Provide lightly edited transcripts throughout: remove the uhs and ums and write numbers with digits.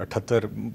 78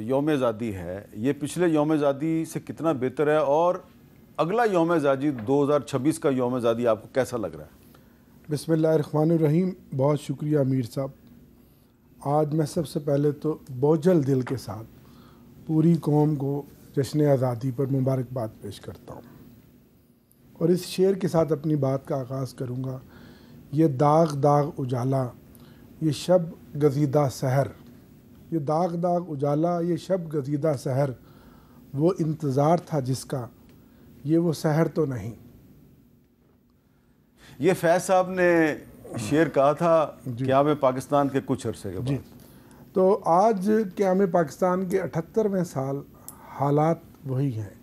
یوم آزادی ہے یہ پچھلے یوم آزادی سے کتنا بہتر ہے، اور اگلا یوم آزادی 2026 کا یوم آزادی آپ کو کیسا لگ رہا ہے؟ بسم اللہ الرحمن الرحیم. بہت شکریہ امیر صاحب. آج میں سب سے پہلے تو بوجھل دل کے ساتھ پوری قوم کو جشن آزادی پر مبارکباد پیش کرتا ہوں، اور اس شعر کے ساتھ اپنی بات کا آغاز کروں گا. یہ داغ داغ اجالا یہ شب گزیدہ سحر، یہ داغ داغ اجالا یہ شب گزیدہ سحر، وہ انتظار تھا جس کا یہ وہ سحر تو نہیں. یہ فیض صاحب نے شعر کہا تھا قیام پاکستان کے کچھ عرصے کے بعد. تو آج قیام پاکستان کے 78ویں سال حالات وہی ہیں.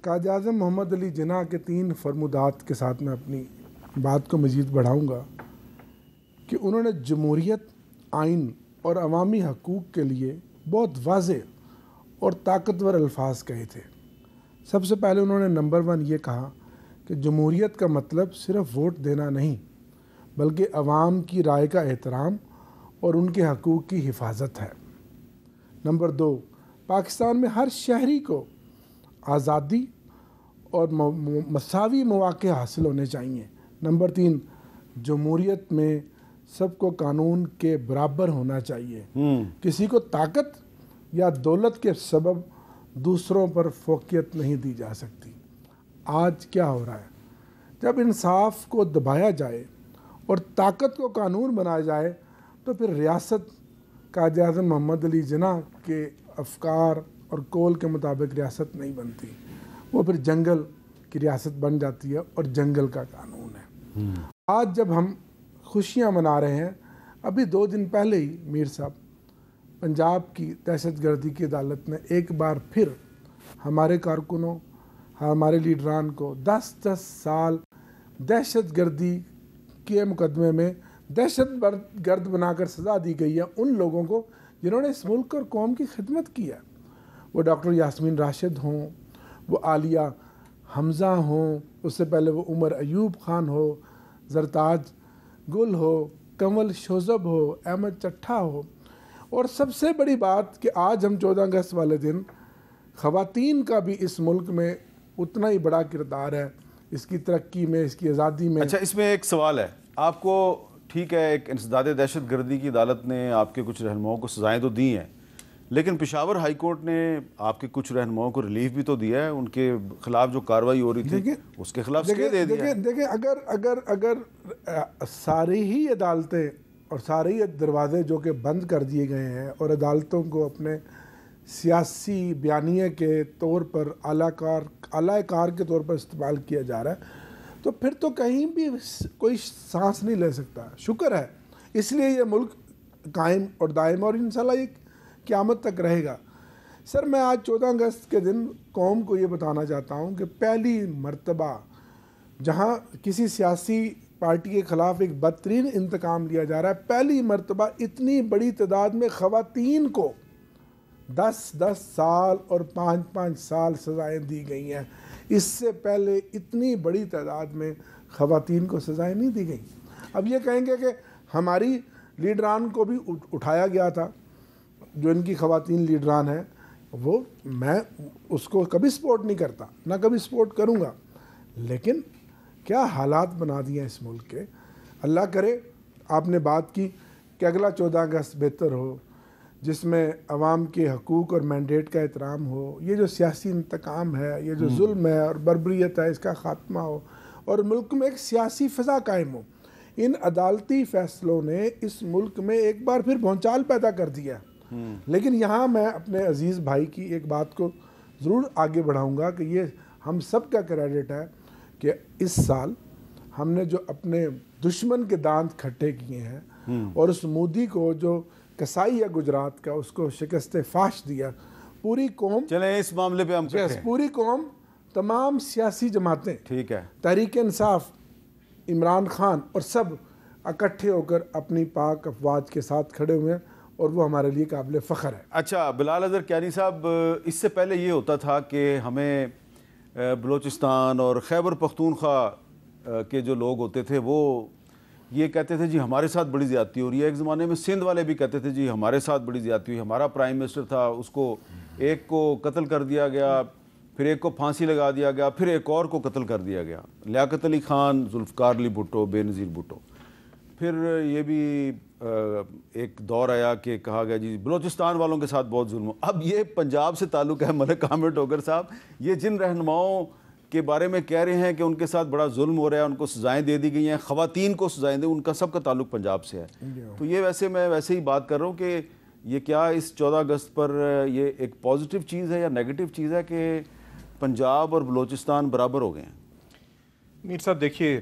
قائد اعظم محمد علی جناح کے 3 فرمودات کے ساتھ میں اپنی بات کو مزید بڑھاؤں گا کہ انہوں نے جمہوریت، آئین اور عوامی حقوق کے لیے بہت واضح اور طاقتور الفاظ کہے تھے. سب سے پہلے انہوں نے نمبر 1 یہ کہا کہ جمہوریت کا مطلب صرف ووٹ دینا نہیں بلکہ عوام کی رائے کا احترام اور ان کے حقوق کی حفاظت ہے. نمبر 2، پاکستان میں ہر شہری کو آزادی اور مساوی مواقع حاصل ہونے چاہیے. نمبر 3، جمہوریت میں سب کو قانون کے برابر ہونا چاہیے. کسی کو طاقت یا دولت کے سبب دوسروں پر فوقیت نہیں دی جا سکتی. آج کیا ہو رہا ہے؟ جب انصاف کو دبایا جائے اور طاقت کو قانون بنایا جائے تو پھر ریاست قائد اعظم محمد علی جناح کے افکار اور قول کے مطابق ریاست نہیں بنتی، وہ پھر جنگل کی ریاست بن جاتی ہے اور جنگل کا قانون ہے. آج جب ہم خوشیاں منا رہے ہیں، ابھی 2 دن پہلے ہی میر صاحب پنجاب کی دہشت گردی کی عدالت نے ایک بار پھر ہمارے کارکنوں، ہمارے لیڈران کو 10 سال دہشت گردی کے مقدمے میں دہشت گرد بنا کر سزا دی گئی ہے ان لوگوں کو جنہوں نے اس ملک اور قوم کی خدمت کی ہے. وہ ڈاکٹر یاسمین راشد ہوں، وہ عالیہ حمزہ ہوں، اس سے پہلے وہ عمر ایوب خان ہو، زرتاج گل ہو، کنول شوذب ہو، احمد چٹھا ہو. اور سب سے بڑی بات کہ آج ہم 14 اگست والے دن خواتین کا بھی اس ملک میں اتنا ہی بڑا کردار ہے، اس کی ترقی میں، اس کی آزادی میں. اچھا، اس میں ایک سوال ہے آپ کو. ٹھیک ہے، ایک انسداد دہشت گردی کی عدالت نے آپ کے کچھ رہنماؤں کو سزائیں تو دی ہیں، لیکن پشاور ہائی کورٹ نے آپ کے کچھ رہنماؤں کو ریلیف بھی تو دیا ہے. ان کے خلاف جو کارروائی ہو رہی تھی اس کے خلاف اسٹے دے دیا. دیکھیں اگر ساری ہی عدالتیں اور سارے ہی دروازے جو کہ بند کر دیے گئے ہیں اور عدالتوں کو اپنے سیاسی بیانیے کے طور پر اعلیٰ کار کے طور پر استعمال کیا جا رہا ہے تو پھر تو کہیں بھی کوئی سانس نہیں لے سکتا. شکر ہے، اس لیے یہ ملک قائم اور دائم اور انشاءاللہ یہ قیامت تک رہے گا. سر، میں آج 14 اگست کے دن قوم کو یہ بتانا چاہتا ہوں کہ پہلی مرتبہ جہاں کسی سیاسی پارٹی کے خلاف ایک بدترین انتقام لیا جا رہا ہے، پہلی مرتبہ اتنی بڑی تعداد میں خواتین کو 10 سال اور 5 سال سزائیں دی گئی ہیں. اس سے پہلے اتنی بڑی تعداد میں خواتین کو سزائیں نہیں دی گئیں. اب یہ کہیں گے کہ ہماری لیڈران کو بھی اٹھایا گیا تھا، جو ان کی خواتین لیڈران ہیں، وہ میں اس کو کبھی سپورٹ نہیں کرتا، نہ کبھی سپورٹ کروں گا. لیکن کیا حالات بنا دیے اس ملک کے. اللہ کرے، آپ نے بات کی کہ اگلا 14 اگست بہتر ہو، جس میں عوام کے حقوق اور مینڈیٹ کا احترام ہو، یہ جو سیاسی انتقام ہے، یہ جو ظلم ہے اور بربریت ہے، اس کا خاتمہ ہو اور ملک میں ایک سیاسی فضا قائم ہو. ان عدالتی فیصلوں نے اس ملک میں ایک بار پھر بھونچال پیدا کر دیا. لیکن یہاں میں اپنے عزیز بھائی کی ایک بات کو ضرور آگے بڑھاؤں گا کہ یہ ہم سب کا کریڈٹ ہے کہ اس سال ہم نے جو اپنے دشمن کے دانت کھٹے کیے ہیں اور اس مودی کو جو کسائی ہے گجرات کا، اس کو شکست فاش دیا. پوری قوم، چلیں اس معاملے پہ ہم پوری قوم، تمام سیاسی جماعتیں، ٹھیک ہے، تحریک انصاف، عمران خان اور سب اکٹھے ہو کر اپنی پاک افواج کے ساتھ کھڑے ہوئے ہیں اور وہ ہمارے لیے قابل فخر ہے. اچھا بلال اظہر کیانی صاحب، اس سے پہلے یہ ہوتا تھا کہ ہمیں بلوچستان اور خیبر پختونخوا کے جو لوگ ہوتے تھے وہ یہ کہتے تھے جی ہمارے ساتھ بڑی زیادتی ہو رہی ہے. ایک زمانے میں سندھ والے بھی کہتے تھے جی ہمارے ساتھ بڑی زیادتی ہوئی, ہمارا پرائم منسٹر تھا, اس کو ایک کو قتل کر دیا گیا, پھر ایک کو پھانسی لگا دیا گیا, پھر ایک اور کو قتل کر دیا گیا, لیاقت علی خان, ذوالفقار علی بھٹو, بے نظیر بھٹو. پھر یہ بھی ایک دور آیا کہ کہا گیا جی بلوچستان والوں کے ساتھ بہت ظلم ہو. اب یہ پنجاب سے تعلق ہے ملک عامر ڈوگر صاحب, یہ جن رہنماؤں کے بارے میں کہہ رہے ہیں کہ ان کے ساتھ بڑا ظلم ہو رہا ہے, ان کو سزائیں دے دی گئی ہیں, خواتین کو سزائیں دیں, ان کا سب کا تعلق پنجاب سے ہے. تو یہ میں ویسے ہی بات کر رہا ہوں کہ یہ کیا اس 14 اگست پر یہ ایک پازیٹیو چیز ہے یا نیگیٹو چیز ہے کہ پنجاب اور بلوچستان برابر ہو گئے ہیں؟ میر صاحب دیکھیے,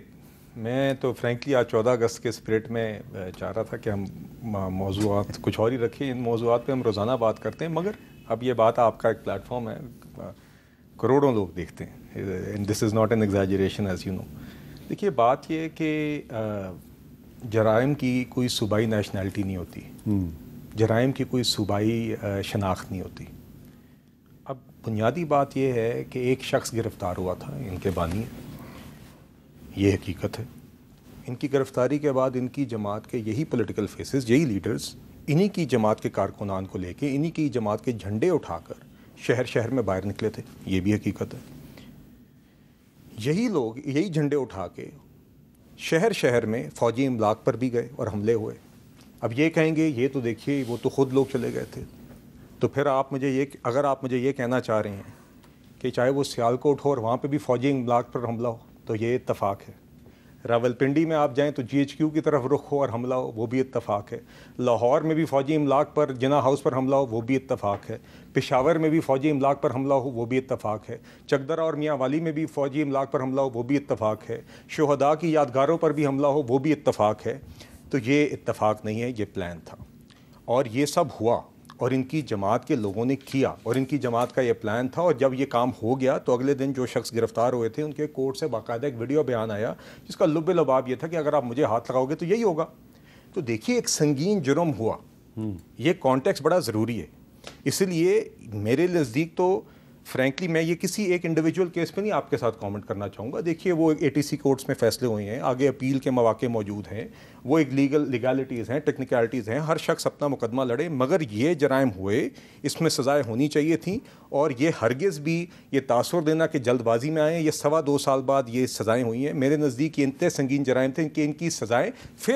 میں تو فرینکلی آج 14 اگست کے اسپرٹ میں چاہ رہا تھا کہ ہم موضوعات کچھ اور ہی رکھیں. ان موضوعات پہ ہم روزانہ بات کرتے ہیں, مگر اب یہ بات آپ کا ایک پلیٹ فارم ہے, کروڑوں لوگ دیکھتے ہیں. This is not an exaggeration as you know. دیکھیے بات یہ ہے کہ جرائم کی کوئی صوبائی نیشنلٹی نہیں ہوتی, جرائم کی کوئی صوبائی شناخت نہیں ہوتی. اب بنیادی بات یہ ہے کہ ایک شخص گرفتار ہوا تھا, ان کے بانی, یہ حقیقت ہے. ان کی گرفتاری کے بعد ان کی جماعت کے یہی پولیٹیکل فیسز, یہی لیڈرز, انہی کی جماعت کے کارکنان کو لے کے, انہی کی جماعت کے جھنڈے اٹھا کر شہر شہر میں باہر نکلے تھے, یہ بھی حقیقت ہے. یہی لوگ یہی جھنڈے اٹھا کے شہر شہر میں فوجی املاک پر بھی گئے اور حملے ہوئے. اب یہ کہیں گے یہ تو دیکھیے وہ تو خود لوگ چلے گئے تھے, تو پھر اگر آپ مجھے یہ کہنا چاہ رہے ہیں کہ چاہے وہ سیالکوٹ ہو اور وہاں پہ بھی فوجی املاک پر حملہ ہو تو یہ اتفاق ہے. راولپنڈی میں آپ جائیں تو GHQ کی طرف رخ ہو اور حملہ ہو, وہ بھی اتفاق ہے. لاہور میں بھی فوجی املاک پر جناح ہاؤس پر حملہ ہو, وہ بھی اتفاق ہے. پشاور میں بھی فوجی املاک پر حملہ ہو, وہ بھی اتفاق ہے. چکدرا اور میاں والی میں بھی فوجی املاک پر حملہ ہو, وہ بھی اتفاق ہے. شہداء کی یادگاروں پر بھی حملہ ہو, وہ بھی اتفاق ہے. تو یہ اتفاق نہیں ہے, یہ پلان تھا اور یہ سب ہوا اور ان کی جماعت کے لوگوں نے کیا اور ان کی جماعت کا یہ پلان تھا. اور جب یہ کام ہو گیا تو اگلے دن جو شخص گرفتار ہوئے تھے ان کے کورٹ سے باقاعدہ ایک ویڈیو بیان آیا جس کا لب لباب یہ تھا کہ اگر آپ مجھے ہاتھ لگاؤ گے تو یہی ہوگا. تو دیکھیے ایک سنگین جرم ہوا, یہ کانٹیکسٹ بڑا ضروری ہے. اس لیے میرے نزدیک تو فرینکلی میں یہ کسی ایک انڈیویجول کیس پہ نہیں آپ کے ساتھ کامنٹ کرنا چاہوں گا. دیکھیے وہ ATC کورٹس میں فیصلے ہوئے ہیں, آگے اپیل کے مواقع موجود ہیں, وہ ایک لیگالٹیز ہیں, ٹیکنیکلٹیز ہیں, ہر شخص اپنا مقدمہ لڑے, مگر یہ جرائم ہوئے, اس میں سزائیں ہونی چاہیے تھیں. اور یہ ہرگز بھی یہ تاثر دینا کہ جلد بازی میں آئیں, یہ 2.25 سال بعد یہ سزائیں ہوئی ہیں. میرے نزدیک یہ اتنے سنگین جرائم تھے کہ ان کی سزائیں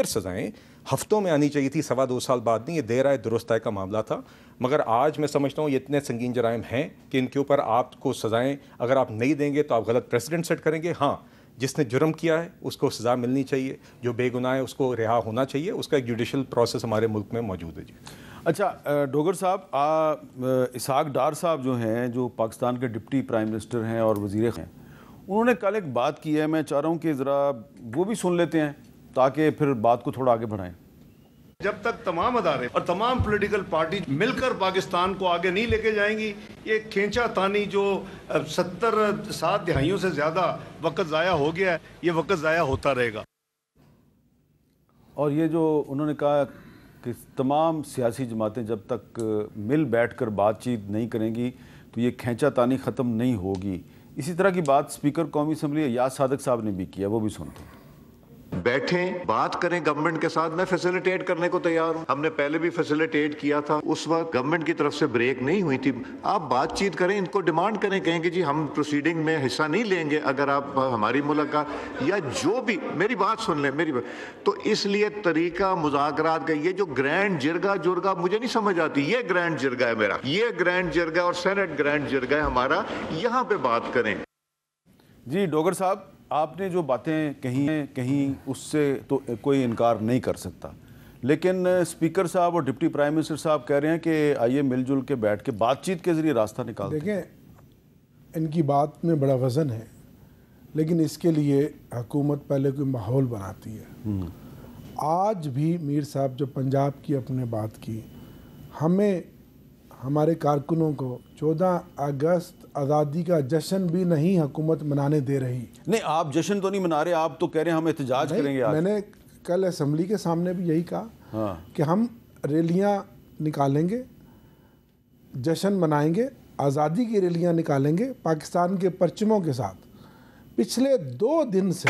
سزائیں ہفتوں میں آنی چاہیے تھی, 2.25 سال بعد نہیں. یہ دیر آئے درست آئے کا معاملہ تھا. مگر آج میں سمجھتا ہوں یہ اتنے سنگین جرائم ہیں کہ ان کے اوپر آپ کو سزائیں اگر آپ نہیں دیں گے تو آپ غلط پریسیڈنٹ سیٹ کریں گے. ہاں, جس نے جرم کیا ہے اس کو سزا ملنی چاہیے, جو بے گناہ ہے اس کو رہا ہونا چاہیے. اس کا ایک جوڈیشل پروسیس ہمارے ملک میں موجود ہے. جی اچھا ڈوگر صاحب, اسحاق ڈار صاحب جو ہیں, جو پاکستان کے ڈپٹی پرائم منسٹر ہیں اور وزیر ہیں, انہوں نے کل ایک بات کی ہے, میں چاہ رہا ہوں کہ ذرا وہ بھی سن لیتے ہیں تاکہ پھر بات کو تھوڑا آگے بڑھائیں. جب تک تمام ادارے اور تمام پولیٹیکل پارٹی مل کر پاکستان کو آگے نہیں لے کے جائیں گی, یہ کھینچا تانی جو 7 دہائیوں سے زیادہ وقت ضائع ہو گیا ہے, یہ وقت ضائع ہوتا رہے گا. اور یہ جو انہوں نے کہا کہ تمام سیاسی جماعتیں جب تک مل بیٹھ کر بات چیت نہیں کریں گی تو یہ کھینچا تانی ختم نہیں ہوگی. اسی طرح کی بات اسپیکر قومی اسمبلی ایاز صادق صاحب نے بھی کیا, وہ بھی سنتے ہیں. بیٹھیں, بات کریں گورنمنٹ کے ساتھ, میں فیسیلیٹیٹ کرنے کو تیار ہوں. ہم نے پہلے بھی فیسیلیٹیٹ کیا تھا, اس وقت گورنمنٹ کی طرف سے بریک نہیں ہوئی تھی. آپ بات چیت کریں, ان کو ڈیمانڈ کریں, کہیں کہ جی ہم پروسیڈنگ میں حصہ نہیں لیں گے اگر آپ ہماری ملاقات یا جو بھی, میری بات سن لیں, میری بات. تو اس لیے طریقہ مذاکرات کا یہ جو گرینڈ جرگا مجھے نہیں سمجھ آتی. یہ گرینڈ جرگا ہے میرا, یہ گرینڈ جرگا اور سینٹ گرینڈ جرگا ہے ہمارا, یہاں پہ بات کریں. جی ڈوگر صاحب, آپ نے جو باتیں کہیں اس سے تو کوئی انکار نہیں کر سکتا, لیکن اسپیکر صاحب اور ڈپٹی پرائم منسٹر صاحب کہہ رہے ہیں کہ آئیے مل جل کے بیٹھ کے بات چیت کے ذریعے راستہ نکالتے ہیں. دیکھیں ان کی بات میں بڑا وزن ہے, لیکن اس کے لیے حکومت پہلے کوئی ماحول بناتی ہے. آج بھی میر صاحب جو پنجاب کی اپنے بات کی, ہمیں ہمارے کارکنوں کو 14 اگست آزادی کا جشن بھی نہیں حکومت منانے دے رہی. نہیں, آپ جشن تو نہیں منا رہے, آپ تو کہہ رہے ہیں ہم احتجاج کریں گے. میں نے کل اسمبلی کے سامنے بھی یہی کہا کہ ہم ریلیاں نکالیں گے, جشن منائیں گے, آزادی کی ریلیاں نکالیں گے پاکستان کے پرچموں کے ساتھ. پچھلے 2 دن سے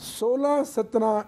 16-17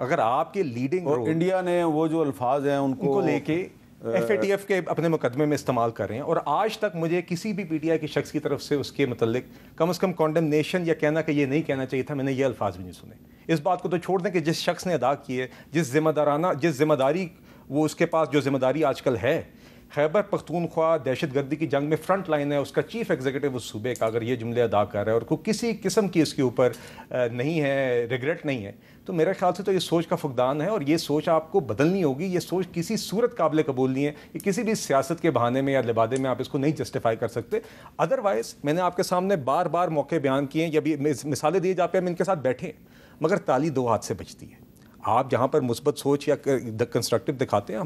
اگر آپ کے لیڈنگ اور انڈیا نے وہ جو الفاظ ہیں ان کو لے کے ایف اے ٹی ایف کے اپنے مقدمے میں استعمال کر رہے ہیں، اور آج تک مجھے کسی بھی پی ٹی آئی کے شخص کی طرف سے اس کے متعلق کم از کم کانڈمنیشن یا کہنا کہ یہ نہیں کہنا چاہیے تھا، میں نے یہ الفاظ بھی نہیں سنے. اس بات کو تو چھوڑ دیں کہ جس شخص نے ادا کی ہے، جس ذمہ داری وہ اس کے پاس جو ذمہ داری آج کل ہے، خیبر پختونخوا دہشت گردی کی جنگ میں فرنٹ لائن ہے، اس کا چیف ایگزیکٹو اس صوبے کا اگر یہ جملے ادا کر رہا ہے اور کوئی کسی قسم کی اس کے اوپر نہیں ہے، ریگریٹ نہیں ہے، تو میرے خیال سے تو یہ سوچ کا فقدان ہے، اور یہ سوچ آپ کو بدلنی ہوگی. یہ سوچ کسی صورت قابل قبول نہیں ہے، یہ کسی بھی سیاست کے بہانے میں یا لبادے میں آپ اس کو نہیں جسٹیفائی کر سکتے. ادروائز میں نے آپ کے سامنے بار بار موقع بیان کیے ہیں، یا بھی مثالیں دیے جاتے ہیں، ہم ان کے ساتھ بیٹھے، مگر تالی دو ہاتھ سے بجتی ہے. آپ جہاں پر مثبت سوچ یا کنسٹرکٹیو دکھاتے ہیں،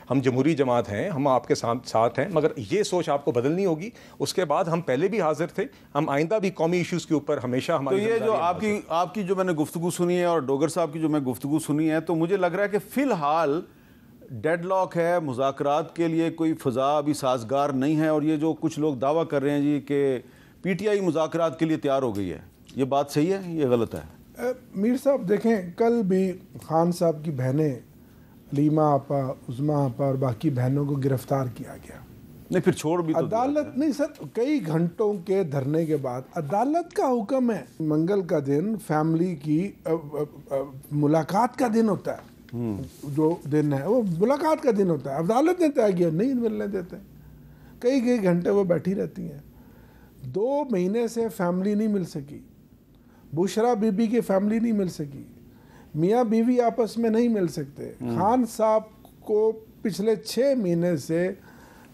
ہم جمہوری جماعت ہیں، ہم آپ کے ساتھ ہیں، مگر یہ سوچ آپ کو بدلنی ہوگی. اس کے بعد ہم پہلے بھی حاضر تھے، ہم آئندہ بھی قومی ایشوز کے اوپر ہمیشہ ہماری. تو یہ جو آپ کی جو میں نے گفتگو سنی ہے اور ڈوگر صاحب کی جو میں گفتگو سنی ہے، تو مجھے لگ رہا ہے کہ فی الحال ڈیڈ لاک ہے، مذاکرات کے لیے کوئی فضا ابھی سازگار نہیں ہے. اور یہ جو کچھ لوگ دعویٰ کر رہے ہیں جی کہ پی ٹی آئی مذاکرات کے لیے تیار ہو گئی ہے، یہ بات صحیح ہے، یہ غلط ہے؟ میر صاحب دیکھیں، کل بھی خان صاحب کی بہنیں لیما آپا، عظما آپا اور باقی بہنوں کو گرفتار کیا گیا. نہیں پھر چھوڑ بھی عدالت نہیں سر، کئی گھنٹوں کے دھرنے کے بعد عدالت کا حکم ہے. منگل کا دن فیملی کی ملاقات کا دن ہوتا ہے، جو دن ہے وہ ملاقات کا دن ہوتا ہے. عدالت نے طے کیا نہیں ملنے دیتے، کئی گھنٹے وہ بیٹھی رہتی ہیں. 2 مہینے سے فیملی نہیں مل سکی، بشرا بی بی کی فیملی نہیں مل سکی، میاں بیوی آپس میں نہیں مل سکتے. خان صاحب کو پچھلے 6 مہینے سے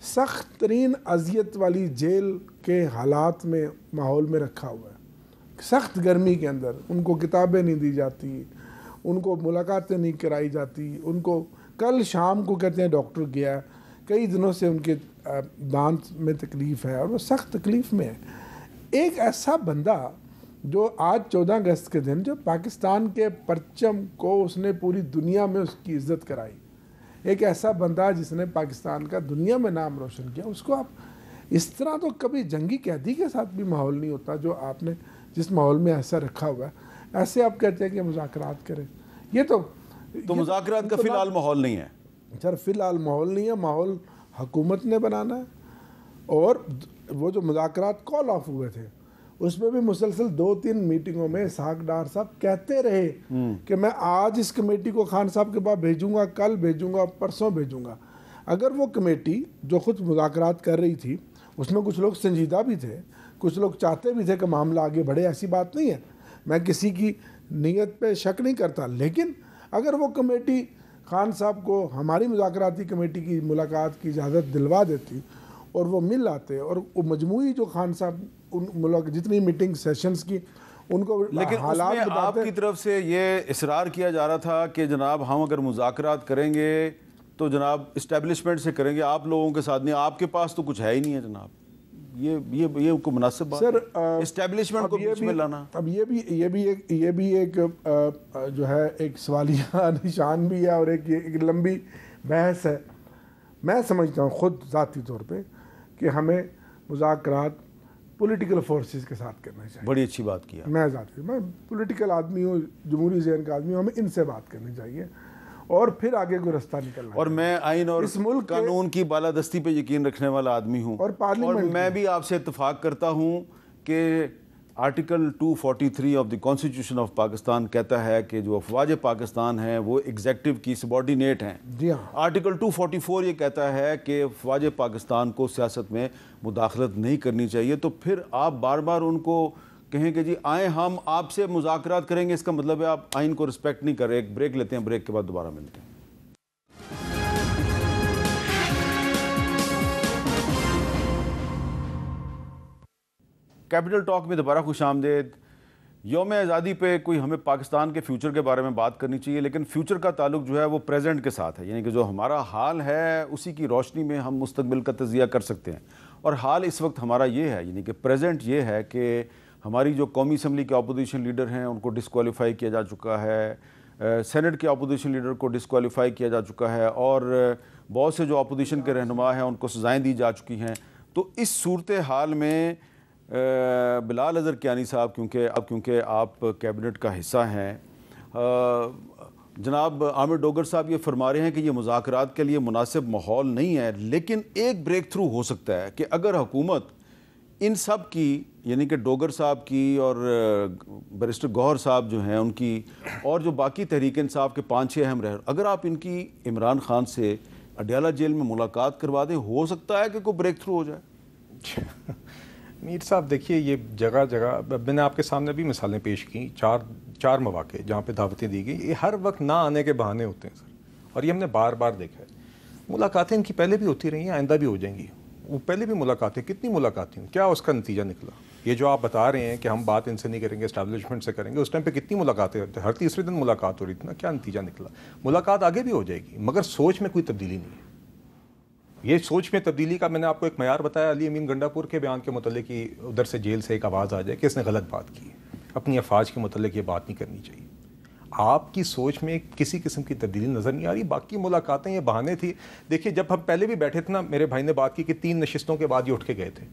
سخت ترین اذیت والی جیل کے حالات میں ماحول میں رکھا ہوا ہے، سخت گرمی کے اندر. ان کو کتابیں نہیں دی جاتی، ان کو ملاقاتیں نہیں کرائی جاتی. ان کو کل شام کو کہتے ہیں ڈاکٹر گیا، کئی دنوں سے ان کے دانت میں تکلیف ہے اور وہ سخت تکلیف میں ہے. ایک ایسا بندہ جو آج 14 اگست کے دن جو پاکستان کے پرچم کو اس نے پوری دنیا میں اس کی عزت کرائی، ایک ایسا بندہ جس نے پاکستان کا دنیا میں نام روشن کیا، اس کو آپ اس طرح تو کبھی جنگی قیدی کے ساتھ بھی ماحول نہیں ہوتا جو آپ نے جس ماحول میں ایسا رکھا ہوا ہے. ایسے آپ کہتے ہیں کہ مذاکرات کریں، یہ تو مذاکرات کا فی الحال ماحول نہیں ہے سر. فی الحال ماحول نہیں ہے، ماحول حکومت نے بنانا ہے. اور وہ جو مذاکرات کال آف ہوئے تھے اس میں بھی مسلسل 2-3 میٹنگوں میں اسحاق ڈار صاحب کہتے رہے کہ میں آج اس کمیٹی کو خان صاحب کے پاس بھیجوں گا، کل بھیجوں گا، پرسوں بھیجوں گا. اگر وہ کمیٹی جو خود مذاکرات کر رہی تھی اس میں کچھ لوگ سنجیدہ بھی تھے، کچھ لوگ چاہتے بھی تھے کہ معاملہ آگے بڑھے، ایسی بات نہیں ہے، میں کسی کی نیت پہ شک نہیں کرتا، لیکن اگر وہ کمیٹی خان صاحب کو ہماری مذاکراتی کمیٹی کی ملاقات کی اجازت دلوا دیتی اور وہ مل آتے اور وہ مجموعی جو خان صاحب ان جتنی میٹنگ سیشنز کی ان کو لیکن اس میں آپ کی طرف سے یہ اصرار کیا جا رہا تھا کہ جناب ہم اگر مذاکرات کریں گے تو جناب اسٹیبلشمنٹ سے کریں گے، آپ لوگوں کے ساتھ نہیں. آپ کے پاس تو کچھ ہے ہی نہیں ہے جناب. یہ کو مناسب بات سر اسٹیبلشمنٹ کو بیچ میں لانا. اب یہ بھی ایک جو ہے ایک سوالیہ نشان بھی ہے اور ایک لمبی بحث ہے. میں سمجھتا ہوں خود ذاتی طور پہ کہ ہمیں مذاکرات پولیٹیکل فورسز کے ساتھ کرنا چاہیے. بڑی اچھی بات کیا. میں پولیٹیکل آدمی ہوں، جمہوری ذہن کا آدمی ہوں، ہمیں ان سے بات کرنی چاہیے اور پھر آگے کوئی رستہ نکلنا. اور میں آئین اور اس ملک قانون کی بالادستی پہ یقین رکھنے والا آدمی ہوں اور میں بھی آپ سے اتفاق کرتا ہوں کہ article 243 of the constitution of Pakistan کہتا ہے کہ جو افواج پاکستان ہیں وہ ایگزیکٹو کی سبارڈینیٹ ہیں. جی ہاں. آرٹیکل 244 یہ کہتا ہے کہ افواج پاکستان کو سیاست میں مداخلت نہیں کرنی چاہیے. تو پھر آپ بار بار ان کو کہیں کہ جی آئیں ہم آپ سے مذاکرات کریں گے، اس کا مطلب ہے آپ آئین کو رسپیکٹ نہیں کر رہے. ایک بریک لیتے ہیں، بریک کے بعد دوبارہ ملتے ہیں. کیپٹل ٹاک میں دوبارہ خوش آمدید. یوم آزادی پہ کوئی ہمیں پاکستان کے فیوچر کے بارے میں بات کرنی چاہیے، لیکن فیوچر کا تعلق جو ہے وہ پریزنٹ کے ساتھ ہے. یعنی کہ جو ہمارا حال ہے اسی کی روشنی میں ہم مستقبل کا تجزیہ کر سکتے ہیں. اور حال اس وقت ہمارا یہ ہے، یعنی کہ پریزنٹ یہ ہے کہ ہماری جو قومی اسمبلی کے اپوزیشن لیڈر ہیں ان کو ڈسکوالیفائی کیا جا چکا ہے، سینٹ کے اپوزیشن لیڈر کو ڈسکوالیفائی کیا جا چکا ہے، اور بہت سے جو اپوزیشن کے رہنما ہیں ان کو سزائیں دی جا چکی ہیں. تو اس صورتحال میں بلال اظہر کیانی صاحب کیونکہ آپ کیبنٹ کا حصہ ہیں، جناب عامر ڈوگر صاحب یہ فرما رہے ہیں کہ یہ مذاکرات کے لیے مناسب ماحول نہیں ہے، لیکن ایک بریک تھرو ہو سکتا ہے کہ اگر حکومت ان سب کی، یعنی کہ ڈوگر صاحب کی اور بیرسٹر گوہر صاحب جو ہیں ان کی، اور جو باقی تحریک انصاف کے 5-6 اہم رہنما، اگر آپ ان کی عمران خان سے اڈیالہ جیل میں ملاقات کروا دیں، ہو سکتا ہے کہ کوئی بریک تھرو ہو جائے۔ میر صاحب دیکھیے، یہ جگہ جگہ میں نے آپ کے سامنے بھی مثالیں پیش کی، چار مواقع جہاں پہ دعوتیں دی گئی، یہ ہر وقت نہ آنے کے بہانے ہوتے ہیں سر، اور یہ ہم نے بار بار دیکھا ہے۔ ملاقاتیں ان کی پہلے بھی ہوتی رہی ہیں، آئندہ بھی ہو جائیں گی۔ وہ پہلے بھی ملاقاتیں، کتنی ملاقاتیں ہیں، کیا اس کا نتیجہ نکلا؟ یہ جو آپ بتا رہے ہیں کہ ہم بات ان سے نہیں کریں گے، اسٹیبلشمنٹ سے کریں گے، اس ٹائم پہ کتنی ملاقاتیں ہوتی ہیں، ہر تیسرے دن ملاقات ہو رہی تھی نا، کیا نتیجہ نکلا؟ ملاقات آگے بھی ہو جائے گی، مگر سوچ میں کوئی تبدیلی نہیں ہے۔ یہ سوچ میں تبدیلی کا میں نے آپ کو ایک معیار بتایا، علی امین گنڈاپور کے بیان کے متعلق کہ ادھر سے جیل سے ایک آواز آ جائے کہ اس نے غلط بات کی ہے، اپنی افواج کے متعلق یہ بات نہیں کرنی چاہیے۔ آپ کی سوچ میں کسی قسم کی تبدیلی نظر نہیں آ رہی۔ باقی ملاقاتیں یہ بہانے تھی۔ دیکھیے جب ہم پہلے بھی بیٹھے تھے نا، میرے بھائی نے بات کی کہ 3 نشستوں کے بعد یہ اٹھ کے گئے تھے،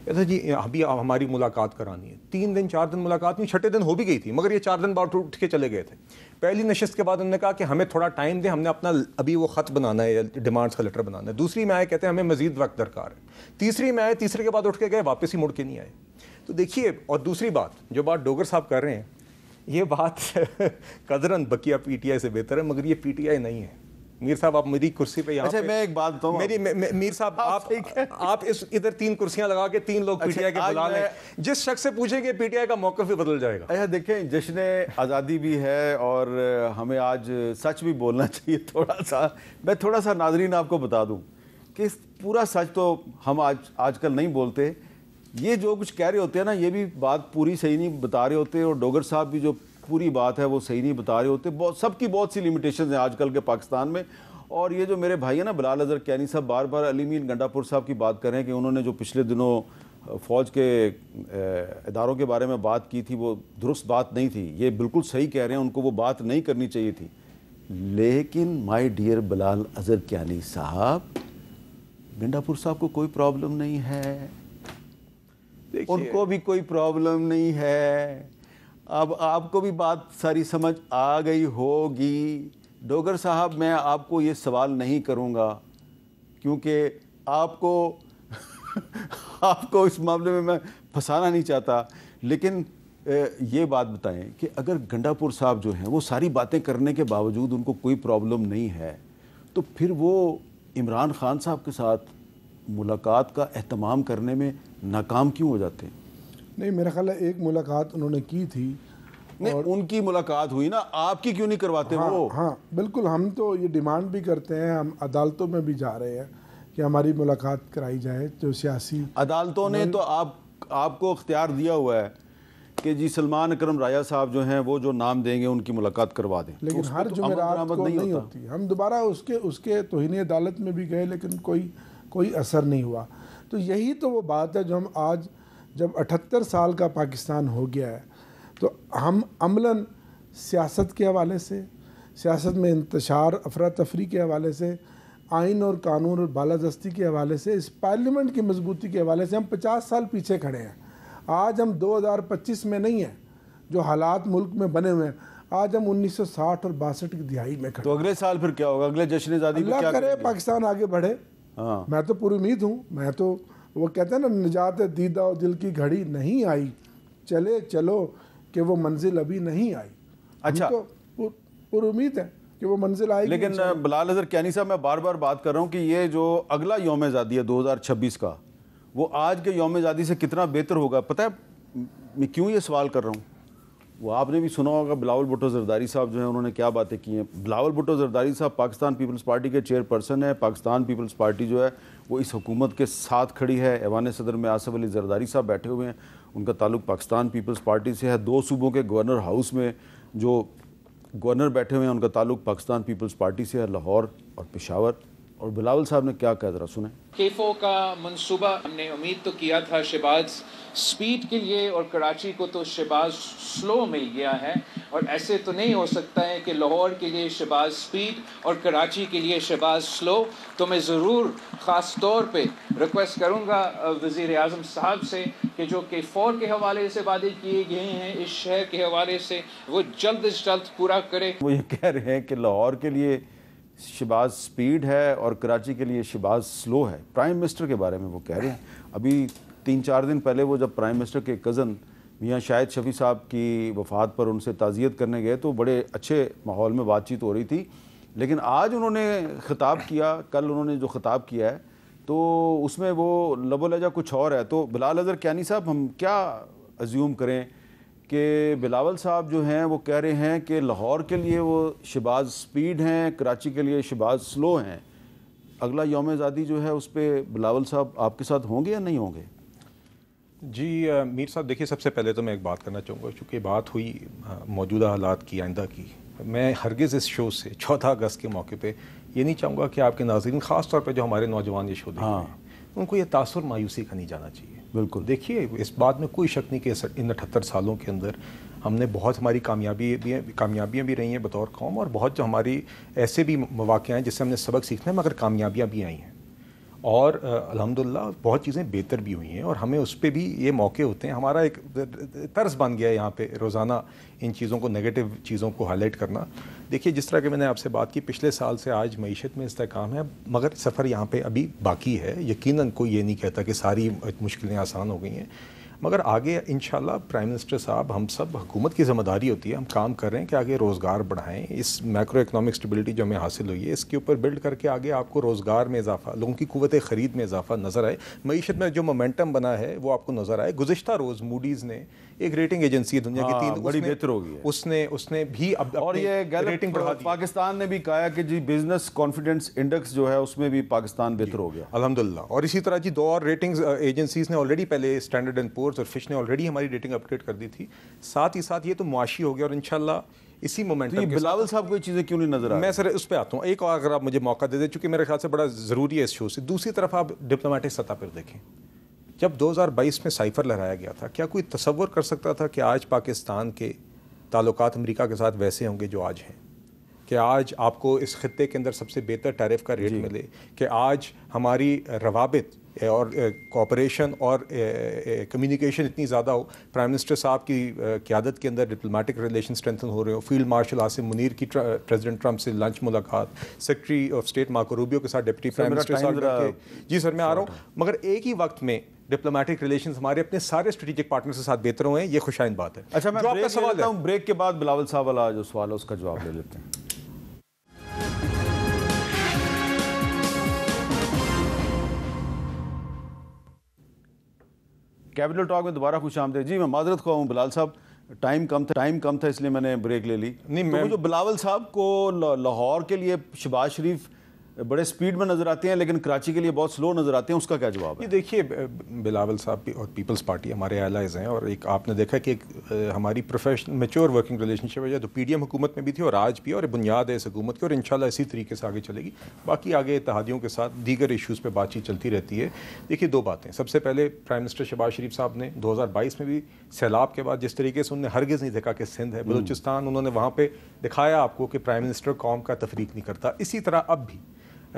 کہتے جی ابھی ہماری ملاقات کرانی ہے۔ 3 دن 4 دن ملاقات نہیں، 6ٹے دن ہو بھی گئی تھی، مگر یہ 4 دن بعد اٹھ کے چلے گئے تھے۔ پہلی نشست کے بعد انہوں نے کہا کہ ہمیں تھوڑا ٹائم دیں، ہم نے اپنا ابھی وہ خط بنانا ہے، ڈیمانڈس کا لیٹر بنانا ہے۔ دوسری میں آئے، کہتے ہیں ہمیں مزید وقت درکار ہے۔ تیسری میں آئے، تیسرے کے بعد اٹھ کے گئے، واپس ہی مڑ کے نہیں آئے۔ تو دیکھیے، اور دوسری بات جو بات ڈوگر صاحب کر رہے ہیں، یہ بات قدرن بقیہ پی ٹی آئی سے بہتر ہے، مگر یہ پی ٹی آئی نہیں ہے۔ میر صاحب آپ میری کرسی پہ، اچھا میں ایک بات بتاؤں، میر صاحب آپ اس ادھر 3 کرسیاں لگا کے 3 لوگ پی ٹی آئی کے بلا لیں، جس شخص سے پوچھیں گے پی ٹی آئی کا موقف بھی بدل جائے گا۔ اچھا دیکھیں، جشن آزادی بھی ہے اور ہمیں آج سچ بھی بولنا چاہیے تھوڑا سا۔ میں تھوڑا سا ناظرین آپ کو بتا دوں کہ پورا سچ تو ہم آج کل نہیں بولتے، یہ جو کچھ کہہ رہے ہوتے ہیں نا، یہ بھی بات پوری صحیح نہیں بتا رہے ہوتے، اور ڈوگر صاحب بھی جو پوری بات ہے وہ صحیح نہیں بتا رہے ہوتے۔ سب کی بہت سی لیمیٹیشنز ہیں آج کل کے پاکستان میں۔ اور یہ جو میرے بھائی ہیں نا بلال اظہر کیانی صاحب، بار بار علی امین گنڈاپور صاحب کی بات کر رہے ہیں کہ انہوں نے جو پچھلے دنوں فوج کے اداروں کے بارے میں بات کی تھی وہ درست بات نہیں تھی، یہ بالکل صحیح کہہ رہے ہیں، ان کو وہ بات نہیں کرنی چاہیے تھی۔ لیکن مائی ڈیئر بلال اظہر کیانی صاحب، گنڈاپور صاحب کو کوئی پرابلم نہیں ہے، ان کو بھی کوئی پرابلم نہیں ہے۔ اب آپ کو بھی بات ساری سمجھ آ گئی ہوگی۔ ڈوگر صاحب میں آپ کو یہ سوال نہیں کروں گا کیونکہ آپ کو اس معاملے میں پھنسانا نہیں چاہتا، لیکن یہ بات بتائیں کہ اگر گنڈاپور صاحب جو ہیں وہ ساری باتیں کرنے کے باوجود ان کو کوئی پرابلم نہیں ہے، تو پھر وہ عمران خان صاحب کے ساتھ ملاقات کا اہتمام کرنے میں ناکام کیوں ہو جاتے ہیں؟ نہیں، میرا خیال ہے ایک ملاقات انہوں نے کی تھی، نہیں ان کی ملاقات ہوئی نا، آپ کی کیوں نہیں کرواتے وہ؟ ہاں بالکل، ہم تو یہ ڈیمانڈ بھی کرتے ہیں، ہم عدالتوں میں بھی جا رہے ہیں کہ ہماری ملاقات کرائی جائے۔ جو سیاسی عدالتوں نے تو آپ کو اختیار دیا ہوا ہے کہ جی سلمان اکرم راجہ صاحب جو ہیں وہ جو نام دیں گے ان کی ملاقات کروا دیں، لیکن ہر جمعرات کو نہیں ہوتی۔ ہم دوبارہ اس کے توہین عدالت میں بھی گئے، لیکن کوئی اثر نہیں ہوا۔ تو یہی تو وہ بات ہے جو ہم آج جب 78 سال کا پاکستان ہو گیا ہے، تو ہم عملاً سیاست کے حوالے سے، سیاست میں انتشار افراتفری کے حوالے سے، آئین اور قانون اور بالادستی کے حوالے سے، اس پارلیمنٹ کی مضبوطی کے حوالے سے ہم 50 سال پیچھے کھڑے ہیں۔ آج ہم 2025 میں نہیں ہیں جو حالات ملک میں بنے ہوئے ہیں، آج ہم 1960 اور 62 کی دہائی میں کھڑے ہیں۔ تو اگلے سال پھر کیا ہوگا؟ اگلے جشن آزادی میں کیا اللہ کرے پاکستان آگے بڑھے۔ میں تو پوری امید ہوں، میں تو وہ کہتے ہیں نا، نجات دیدہ و دل کی گھڑی نہیں آئی، چلو کہ وہ منزل ابھی نہیں آئی۔ اچھا، تو پر امید ہے کہ وہ منزل آئے گی۔ لیکن بلال اظہر کیانی صاحب، میں بار بار بات کر رہا ہوں کہ یہ جو اگلا یوم آزادی ہے 2026 کا، وہ آج کے یوم آزادی سے کتنا بہتر ہوگا؟ پتہ ہے میں کیوں یہ سوال کر رہا ہوں؟ وہ آپ نے بھی سنا ہوگا بلاول بھٹو زرداری صاحب جو ہیں انہوں نے کیا باتیں کی ہیں۔ بلاول بھٹو زرداری صاحب پاکستان پیپلز پارٹی کے چیئر پرسن ہیں۔ پاکستان پیپلز پارٹی جو ہے وہ اس حکومت کے ساتھ کھڑی ہے۔ ایوان صدر میں آصف علی زرداری صاحب بیٹھے ہوئے ہیں، ان کا تعلق پاکستان پیپلز پارٹی سے ہے۔ 2 صوبوں کے گورنر ہاؤس میں جو گورنر بیٹھے ہوئے ہیں ان کا تعلق پاکستان پیپلز پارٹی سے ہے، لاہور اور پشاور۔ اور بلاول صاحب نے کیا کہا ذرا سنیں. K4 کا منصوبہ ہم نے امید تو کیا تھا شہباز سپیڈ کے لیے، اور کراچی کو تو شہباز سلو مل گیا ہے، اور ایسے تو نہیں ہو سکتا ہے کہ لاہور کے لیے شہباز سپیڈ اور کراچی کے لیے شہباز سلو. تو میں ضرور خاص طور پہ ریکویسٹ کروں گا وزیر اعظم صاحب سے کہ جو K4 کے حوالے سے وعدے کیے گئے ہیں اس شہر کے حوالے سے وہ جلد از جلد پورا کرے. وہ یہ کہہ رہے ہیں کہ لاہور کے لیے شہباز سپیڈ ہے اور کراچی کے لیے شہباز سلو ہے. پرائم منسٹر کے بارے میں وہ کہہ رہے ہیں. ابھی 3-4 دن پہلے وہ جب پرائم منسٹر کے کزن میاں شاہد شفیع صاحب کی وفات پر ان سے تعزیت کرنے گئے تو بڑے اچھے ماحول میں بات چیت ہو رہی تھی. لیکن آج انہوں نے خطاب کیا، کل انہوں نے جو خطاب کیا ہے تو اس میں وہ لب و لہجہ کچھ اور ہے. تو بلال اظہر کیانی صاحب، ہم کیا ازیوم کریں کہ بلاول صاحب جو ہیں وہ کہہ رہے ہیں کہ لاہور کے لیے وہ شہباز سپیڈ ہیں، کراچی کے لیے شہباز سلو ہیں. اگلا یوم آزادی جو ہے اس پہ بلاول صاحب آپ کے ساتھ ہوں گے یا نہیں ہوں گے؟ جی میر صاحب دیکھیے، سب سے پہلے تو میں ایک بات کرنا چاہوں گا. چونکہ بات ہوئی موجودہ حالات کی، آئندہ کی، میں ہرگز اس شو سے 14 اگست کے موقع پہ یہ نہیں چاہوں گا کہ آپ کے ناظرین، خاص طور پہ جو ہمارے نوجوان یہ شو دیکھ رہے ہیں، ان کو یہ تاثر مایوسی کا نہیں جانا چاہیے. بالکل. دیکھیے اس بات میں کوئی شک نہیں کہ ان 78 سالوں کے اندر ہم نے بہت، ہماری کامیابیاں بھی رہی ہیں بطور قوم، اور بہت جو ہماری ایسے بھی مواقع ہیں جس سے ہم نے سبق سیکھنا ہے، مگر کامیابیاں بھی آئی ہیں اور الحمدللہ بہت چیزیں بہتر بھی ہوئی ہیں، اور ہمیں اس پہ بھی یہ موقع ہوتے ہیں. ہمارا ایک طرز بن گیا ہے یہاں پہ روزانہ ان چیزوں کو، نیگیٹو چیزوں کو ہائی لائٹ کرنا. دیکھیے جس طرح کہ میں نے آپ سے بات کی، پچھلے سال سے آج معیشت میں استحکام ہے، مگر سفر یہاں پہ ابھی باقی ہے. یقیناً کوئی یہ نہیں کہتا کہ ساری مشکلیں آسان ہو گئی ہیں، مگر آگے انشاءاللہ پرائم منسٹر صاحب، ہم سب، حکومت کی ذمہ داری ہوتی ہے، ہم کام کر رہے ہیں کہ آگے روزگار بڑھائیں. اس میکرو اکنامک اسٹیبلٹی جو ہمیں حاصل ہوئی ہے اس کے اوپر بلڈ کر کے آگے آپ کو روزگار میں اضافہ، لوگوں کی قوت خرید میں اضافہ نظر آئے. معیشت میں جو مومنٹم بنا ہے وہ آپ کو نظر آئے. گزشتہ روز موڈیز نے، ایک ریٹنگ ایجنسی ہے دنیا کی 3، بڑی بہتر ہو گئی ہے، اس نے بھی اب اور یہ ریٹنگ بڑھا دی. پاکستان نے بھی کہا کہ جی بزنس کانفیڈنس انڈیکس جو ہے اس میں بھی پاکستان بہتر ہو گیا الحمدللہ. اور اسی طرح جی 2 اور ریٹنگز ایجنسیز نے آلریڈی، پہلے اسٹینڈرڈ اینڈ پورز اور فش نے آلریڈی ہماری ریٹنگ اپڈیٹ کر دی تھی. ساتھ ہی ساتھ یہ تو معاشی ہو گیا، اور انشاءاللہ اسی مومنٹم کے بلاول صاحب کو یہ چیزیں کیوں نہیں نظر آ؟ میں سر اس پہ آتا ہوں. ایک اور اگر آپ مجھے موقع دے دیں، چونکہ میرے خیال سے بڑا ضروری ہے اس شو سے. دوسری طرف آپ ڈپلومیٹک سطح پر دیکھیں، جب 2022 میں سائفر لہرایا گیا تھا، کیا کوئی تصور کر سکتا تھا کہ آج پاکستان کے تعلقات امریکہ کے ساتھ ویسے ہوں گے جو آج ہیں؟ کہ آج آپ کو اس خطے کے اندر سب سے بہتر ٹیرف کا ریٹ ملے، کہ آج ہماری روابط اور کوآپریشن اور کمیونیکیشن اتنی زیادہ ہو. پرائم منسٹر صاحب کی قیادت کے اندر ڈپلومیٹک ریلیشن اسٹرینتھن ہو رہے ہو. فیلڈ مارشل عاصم منیر کی پریزیڈنٹ ٹرمپ سے لنچ ملاقات، secretary of state Marco Rubio کے ساتھ ڈپٹی پرائم منسٹر صاحب. جی سر میں آ رہا ہوں. مگر ایک ہی وقت میں ڈپلومیٹک ریلیشنز ہمارے اپنے سارے اسٹریٹجک پارٹنر کے ساتھ بہتر ہوئے ہیں، یہ خوشائند بات ہے. اچھا میں بریک لے لیتا ہوں، بریک کے بعد بلاول صاحب والا جو سوال ہے اس کا جواب لے لیتے ہیں. کیپٹل ٹاک میں دوبارہ خوش آمدید. جی میں معذرت خواہ ہوں بلال صاحب، ٹائم کم تھا اس لیے میں نے بریک لے لی. نہیں میں جو بلاول صاحب کو لاہور کے لیے شہباز شریف بڑے سپیڈ میں نظر آتے ہیں لیکن کراچی کے لیے بہت سلو نظر آتے ہیں، اس کا کیا جواب ہے؟ یہ دیکھیے بلاول صاحب اور پیپلز پارٹی ہمارے الائز ہیں، اور ایک آپ نے دیکھا کہ ایک ہماری پروفیشنل میچور ورکنگ ریلیشن شپ ہے جو پی ڈی ایم حکومت میں بھی تھی اور آج بھی، اور بنیاد ہے اس حکومت کی، اور انشاءاللہ اسی طریقے سے آگے چلے گی. باقی آگے اتحادیوں کے ساتھ دیگر ایشوز پہ بات چیت چلتی رہتی ہے. دیکھیے 2 باتیں. سب سے پہلے پرائم منسٹر شہباز شریف صاحب نے 2022 میں بھی سیلاب کے بعد جس طریقے سے انہوں نے ہرگز نہیں دیکھا کہ سندھ ہے، بلوچستان، انہوں نے وہاں پہ دکھایا آپ کو کہ پرائم منسٹر قوم کا تفریق نہیں کرتا. اسی طرح اب بھی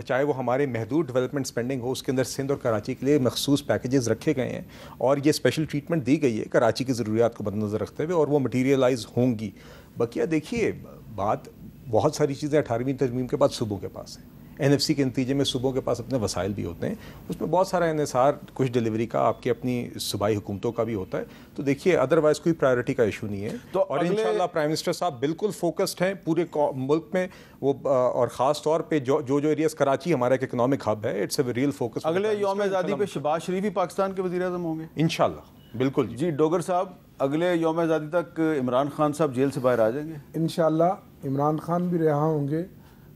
چاہے وہ ہمارے محدود ڈیولپمنٹ سپینڈنگ ہو، اس کے اندر سندھ اور کراچی کے لیے مخصوص پیکیجز رکھے گئے ہیں اور یہ اسپیشل ٹریٹمنٹ دی گئی ہے کراچی کی ضروریات کو مد نظر رکھتے ہوئے، اور وہ مٹیریلائز ہوں گی. بقیہ دیکھیے بات، بہت ساری چیزیں 18ویں ترمیم کے بعد صوبوں کے پاس ہیں. NFC کے نتیجے میں صوبوں کے پاس اپنے وسائل بھی ہوتے ہیں، اس میں بہت سارا انحصار کچھ ڈیلیوری کا آپ کی اپنی صوبائی حکومتوں کا بھی ہوتا ہے. تو دیکھیے ادروائز کوئی پرائیورٹی کا ایشو نہیں ہے. تو اور انشاءاللہ پرائم منسٹر صاحب بالکل فوکسڈ ہیں پورے ملک میں، وہ اور خاص طور پہ جو ایریاز، کراچی ہمارا ایک اکنامک ہب ہے، اٹس اے ریئل فوکس. اگلے یوم آزادی پہ شہباز شریف ہی پاکستان کے وزیر اعظم ہوں گے انشاءاللہ. بالکل جی. ڈوگر صاحب اگلے یوم آزادی تک عمران خان صاحب جیل سے باہر آ جائیں گے انشاءاللہ. عمران خان بھی رہا ہوں گے،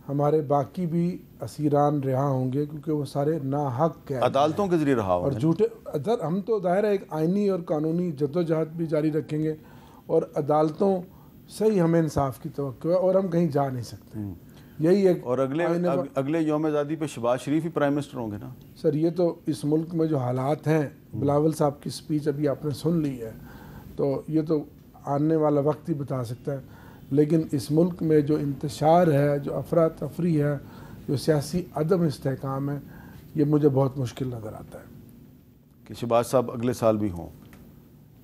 ہمارے باقی بھی اسیران رہا ہوں گے، کیونکہ وہ سارے ناحق عدالتوں کے ذریعے رہا اور جھوٹے. ہم تو ظاہر ہے ایک آئینی اور قانونی جدوجہد بھی جاری رکھیں گے، اور عدالتوں سے ہی ہمیں انصاف کی توقع ہے، اور ہم کہیں جا نہیں سکتے. یہی ایک اور اگلے یوم آزادی پہ شہباز شریف ہی پرائم منسٹر ہوں گے نا سر. یہ تو اس ملک میں جو حالات ہیں, بلاول صاحب کی سپیچ ابھی آپ نے سن لی ہے, تو یہ تو آنے والا وقت ہی بتا سکتا ہے. لیکن اس ملک میں جو انتشار ہے, جو افراتفری ہے, جو سیاسی عدم استحکام ہے, یہ مجھے بہت مشکل نظر آتا ہے کہ شہباز صاحب اگلے سال بھی ہوں.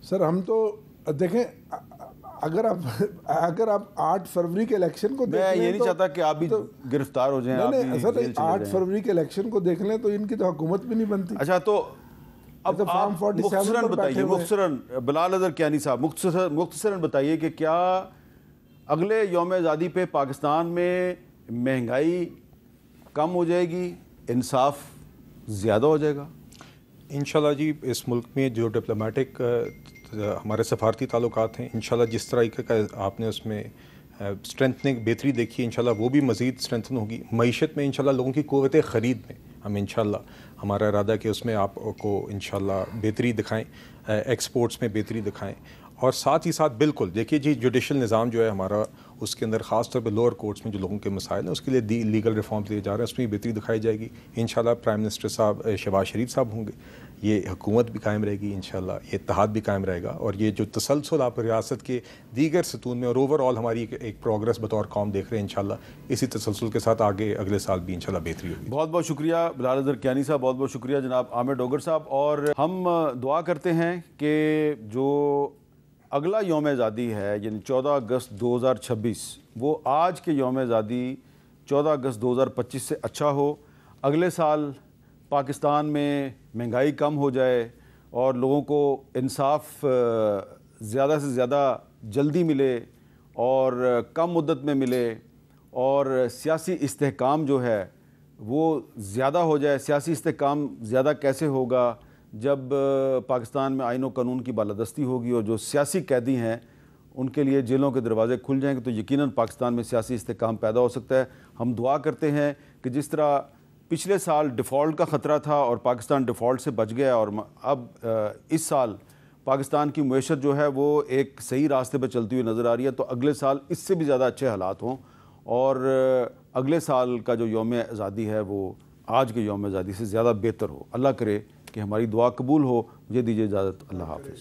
سر ہم تو دیکھیں, اگر آپ 8 فروری کے الیکشن کو دیکھ لیں, میں یہ نہیں چاہتا کہ آپ بھی گرفتار ہو جائیں. نہیں, سر 8 فروری کے الیکشن کو دیکھ لیں تو ان کی تو حکومت بھی نہیں بنتی. اچھا, تو اب آپ مختصراً بتائیے, مختصراً بلال اظہر کیانی صاحب مختصراً بتائیے کہ کیا اگلے یوم آزادی پہ پاکستان میں مہنگائی کم ہو جائے گی, انصاف زیادہ ہو جائے گا؟ انشاءاللہ جی, اس ملک میں جو ڈپلومیٹک ہمارے سفارتی تعلقات ہیں, انشاءاللہ جس طرح کا آپ نے اس میں اسٹرینتھنگ بہتری دیکھی, انشاءاللہ وہ بھی مزید اسٹرینتھن ہوگی. معیشت میں انشاءاللہ لوگوں کی قوت خرید میں ہم انشاءاللہ ہمارا ارادہ کہ اس میں آپ کو انشاءاللہ بہتری دکھائیں, ایکسپورٹس میں بہتری دکھائیں. اور ساتھ ہی ساتھ بالکل دیکھیے جی, جوڈیشل نظام جو ہے ہمارا, اس کے اندر خاص طور پہ لوور کورٹس میں جو لوگوں کے مسائل ہیں, اس کے لیے لیگل ریفارمز لیے جا رہے ہیں, اس میں بہتری دکھائی جائے گی. انشاءاللہ پرائم منسٹر صاحب شہباز شریف صاحب ہوں گے, یہ حکومت بھی قائم رہے گی انشاءاللہ, یہ اتحاد بھی قائم رہے گا. اور یہ جو تسلسل آپ ریاست کے دیگر ستون میں اور اوور آل ہماری ایک پروگرس بطور قوم دیکھ رہے ہیں, انشاءاللہ اسی تسلسل کے ساتھ آگے اگلے سال بھی انشاءاللہ بہتری ہوگی. بہت بہت شکریہ بلال اظہر کیانی صاحب, بہت بہت شکریہ جناب عامر ڈوگر صاحب. اور ہم دعا کرتے ہیں کہ جو اگلا یوم آزادی ہے یعنی 14 اگست 2026, وہ آج کے یوم آزادی 14 اگست 2025 سے اچھا ہو. اگلے سال پاکستان میں مہنگائی کم ہو جائے اور لوگوں کو انصاف زیادہ سے زیادہ جلدی ملے اور کم مدت میں ملے, اور سیاسی استحکام جو ہے وہ زیادہ ہو جائے. سیاسی استحکام زیادہ کیسے ہوگا؟ جب پاکستان میں آئین و قانون کی بالادستی ہوگی اور جو سیاسی قیدی ہیں ان کے لیے جیلوں کے دروازے کھل جائیں گے, تو یقیناً پاکستان میں سیاسی استحکام پیدا ہو سکتا ہے. ہم دعا کرتے ہیں کہ جس طرح پچھلے سال ڈیفالٹ کا خطرہ تھا اور پاکستان ڈیفالٹ سے بچ گیا, اور اب اس سال پاکستان کی معیشت جو ہے وہ ایک صحیح راستے پہ چلتی ہوئی نظر آ رہی ہے, تو اگلے سال اس سے بھی زیادہ اچھے حالات ہوں اور اگلے سال کا جو یوم آزادی ہے وہ آج کے یوم آزادی سے زیادہ بہتر ہو. اللہ کرے کہ ہماری دعا قبول ہو. مجھے دیجیے اجازت. اللہ حافظ.